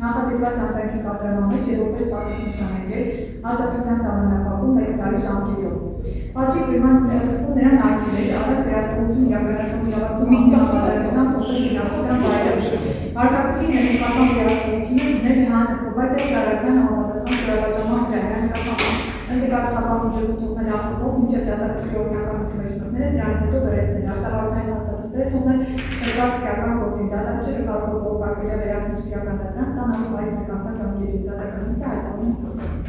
Նախատեսված հանցանքի կատարման մեջ եւ որպես պատիժ նշանակել ազատության սահմանափակում 1 տարի ժամկետով։ Պատժի գրման դեպքում նրան արգելել առանց վերահսկողություն իրականացնող իրավասության փոխել իրավասության վայրը։ Հարկակցի ներկայական վերահսկողությունը դնել հանրապետության ծառայության համապատասխան վերաբաժանման հրահրային կապակցությամբ ընդգծապահ միջոցով թողնել ապահով մինչև դատարկի օրինական ուժմեջները դրանից հետո վերացնել արտավարության հաստատությունները թողնել ծրված քրեական գործին դատավճիռը կարող է կարելի վերականգնել իրական դատարան ստանալու այս մեկ ամսական գերի դատականիստը հայտարարում է